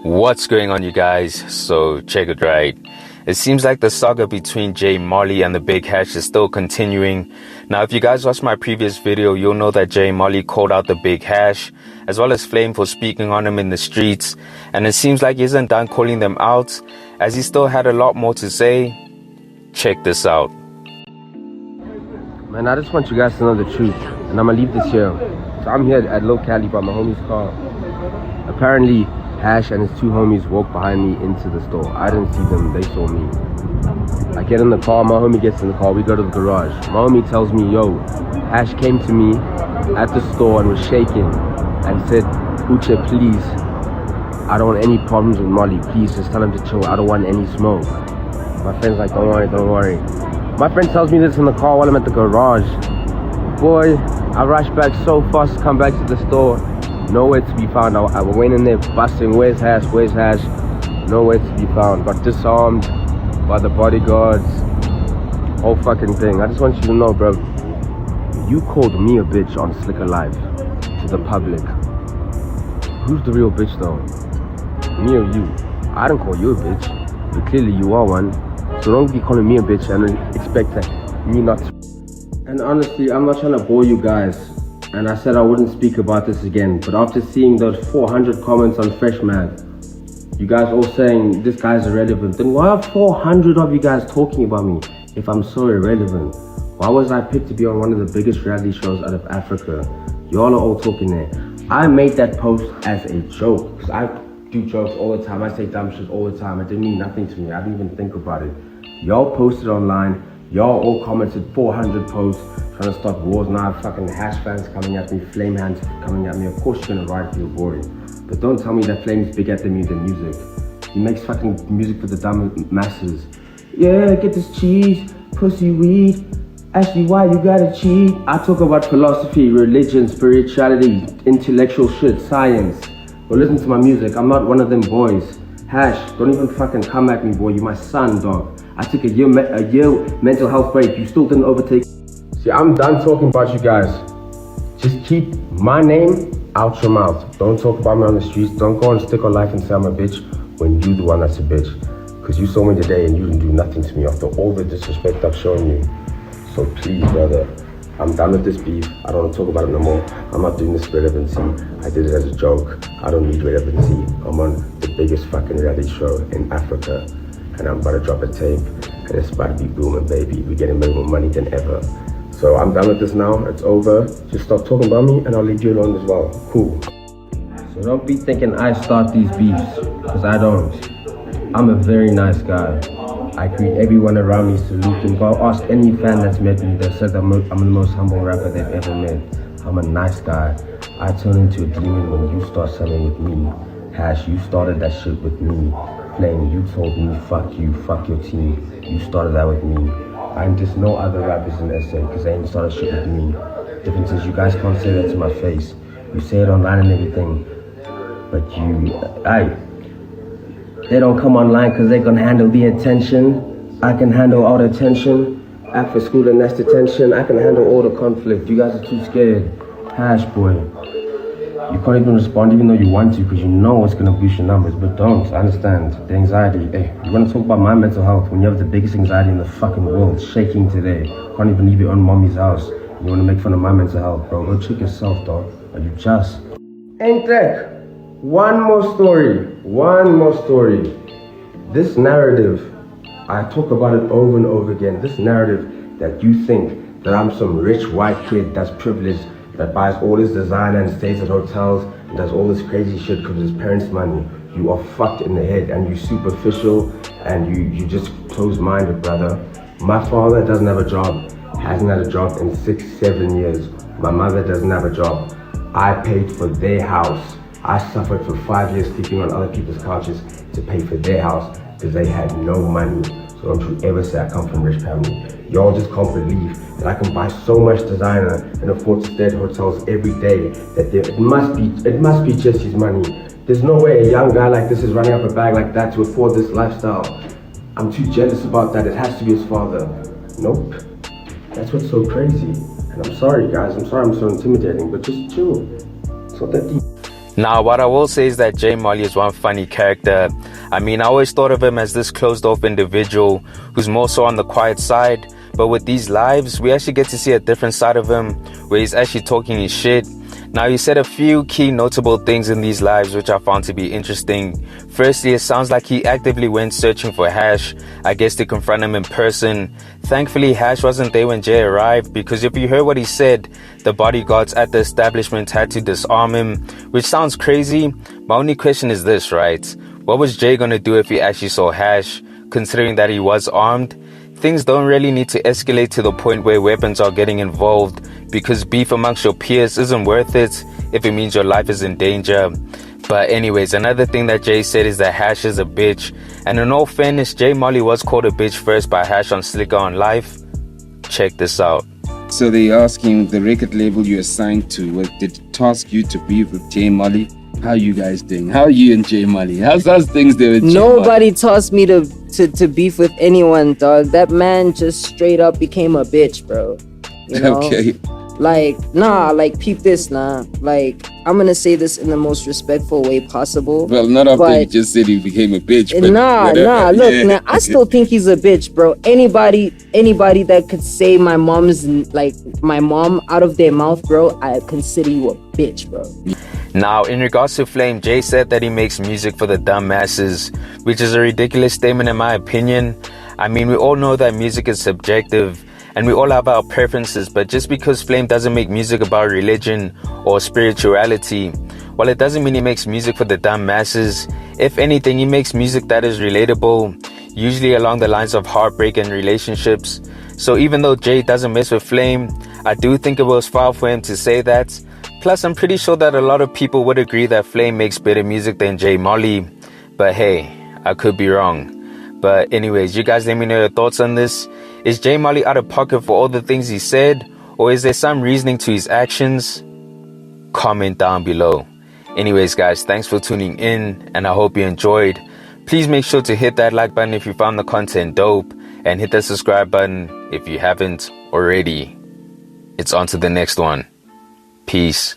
What's going on, you guys? So check it right. It seems like the saga between Molley and the Big Hash is still continuing. Now, if you guys watched my previous video, you'll know that Molley called out the Big Hash, as well as Flvme for speaking on him in the streets. And it seems like he isn't done calling them out, as he still had a lot more to say. Check this out. Man, I just want you guys to know the truth, and I'm gonna leave this here. So I'm here at Low Cali by my homie's car. Apparently, Hash and his two homies walked behind me into the store. I didn't see them, they saw me. I get in the car, my homie gets in the car, we go to the garage. My homie tells me, yo, Hash came to me at the store and was shaking and said, Uche, please, I don't want any problems with Molley. Please, just tell him to chill. I don't want any smoke. My friend's like, don't worry. My friend tells me this in the car while I'm at the garage. Boy, I rush back so fast to come back to the store. Nowhere to be found. I went in there busting, where's Hash? Nowhere to be found. Got disarmed by the bodyguards. Whole fucking thing. I just want you to know, bro. You called me a bitch on Slicker Live to the public. Who's the real bitch though? Me or you? I didn't call you a bitch, but clearly you are one. So don't be calling me a bitch and expect that me not to. And honestly, I'm not trying to bore you guys. And I said I wouldn't speak about this again. But after seeing those 400 comments on Flvme, you guys all saying this guy's irrelevant, then why are 400 of you guys talking about me if I'm so irrelevant? Why was I picked to be on one of the biggest reality shows out of Africa? Y'all are all talking there. I made that post as a joke, because I do jokes all the time. I say dumb shit all the time. It didn't mean nothing to me. I didn't even think about it. Y'all posted online. Y'all all commented 400 posts trying to start wars. Now fucking Hash fans coming at me, Flvme fans coming at me. Of course you're gonna write if you're boring. But don't tell me that Flvme's big at the music. He makes fucking music for the dumb masses. Yeah, get this cheese, pussy weed. Actually, why you gotta cheat? I talk about philosophy, religion, spirituality, intellectual shit, science. But listen to my music. I'm not one of them boys. Hash, don't even fucking come at me, boy. You my son, dog. I took a year mental health break. You still didn't overtake. See, I'm done talking about you guys. Just keep my name out your mouth. Don't talk about me on the streets. Don't go on Stick or Life and say I'm a bitch when you the one that's a bitch. Because you saw me today and you didn't do nothing to me after all the disrespect I've shown you. So please, brother, I'm done with this beef. I don't want to talk about it no more. I'm not doing this for relevancy. I did it as a joke. I don't need relevancy. I'm on the biggest fucking reality show in Africa. And I'm about to drop a tape, and it's about to be booming, baby. We're getting more money than ever. So I'm done with this now. It's over. Just stop talking about me, and I'll leave you alone as well. Cool. So don't be thinking I start these beefs, because I don't. I'm a very nice guy. I greet everyone around me, salute them. Go ask any fan that's met me that said I'm the most humble rapper they've ever met. I'm a nice guy. I turn into a demon when you start selling with me. Hash, you started that shit with me. Flvme, you told me, fuck you, fuck your team. You started that with me. I'm just no other rappers in SA, because they ain't started shit with me. Difference is you guys can't say that to my face. You say it online and everything, but they don't come online because they can handle the attention. I can handle all the attention. After school and that's detention, I can handle all the conflict. You guys are too scared. Hash, boy. You can't even respond even though you want to, because you know it's gonna boost your numbers, but don't. I understand. The anxiety. Hey, you wanna talk about my mental health when you have the biggest anxiety in the fucking world, shaking today. Can't even leave your own mommy's house. You wanna make fun of my mental health, bro? Go check yourself, dog. Are you just? Ain't that? One more story. This narrative, I talk about it over and over again. This narrative that you think that I'm some rich white kid that's privileged, that buys all his designer and stays at hotels and does all this crazy shit because of his parents' money. You are fucked in the head and you superficial and you just close-minded, brother. My father doesn't have a job, hasn't had a job in 6-7 years. My mother doesn't have a job. I paid for their house. I suffered for 5 years sleeping on other people's couches to pay for their house because they had no money. So don't you ever say I come from a rich family. Y'all just can't believe that I can buy so much designer and afford to stay at hotels every day that it must be just his money. There's no way a young guy like this is running up a bag like that to afford this lifestyle. I'm too jealous about that. It has to be his father. Nope. That's what's so crazy. And I'm sorry guys, I'm sorry I'm so intimidating, but just chill. It's not that deep. Now, what I will say is that J Molley is one funny character. I mean, I always thought of him as this closed-off individual who's more so on the quiet side. But with these lives, we actually get to see a different side of him where he's actually talking his shit. Now, he said a few key notable things in these lives which I found to be interesting. Firstly, it sounds like he actively went searching for Hash, I guess to confront him in person. Thankfully, Hash wasn't there when Jay arrived, because if you heard what he said, the bodyguards at the establishment had to disarm him, which sounds crazy. My only question is this, right? What was Jay gonna do if he actually saw Hash, considering that he was armed? Things don't really need to escalate to the point where weapons are getting involved, because beef amongst your peers isn't worth it if it means your life is in danger. But anyways, another thing that Jay said is that Hash is a bitch. And in all fairness, J Molley was called a bitch first by Hash on Slicker on Life. Check this out. So they asking the record label you assigned to, did it task you to beef with J Molley? How you guys doing? How are you and J Molley? How's things doing with J Molley? Nobody tossed me to beef with anyone, dog. That man just straight up became a bitch, bro. You know? Okay. Like, nah, like, peep this, nah. Like, I'm gonna say this in the most respectful way possible. Well, not after you just said he became a bitch. But nah, look, yeah. Nah, I still think he's a bitch, bro. Anybody that could say my mom out of their mouth, bro, I consider you a bitch, bro. Now, in regards to Flame, Jay said that he makes music for the dumb masses, which is a ridiculous statement in my opinion. I mean, we all know that music is subjective, and we all have our preferences, but just because Flame doesn't make music about religion or spirituality, well, it doesn't mean he makes music for the dumb masses. If anything, he makes music that is relatable, usually along the lines of heartbreak and relationships. So even though Jay doesn't mess with Flame, I do think it was foul for him to say that. Plus, I'm pretty sure that a lot of people would agree that Flame makes better music than J Molley. But hey, I could be wrong. But anyways, you guys let me know your thoughts on this. Is J Molley out of pocket for all the things he said? Or is there some reasoning to his actions? Comment down below. Anyways, guys, thanks for tuning in, and I hope you enjoyed. Please make sure to hit that like button if you found the content dope, and hit the subscribe button if you haven't already. It's on to the next one. Peace.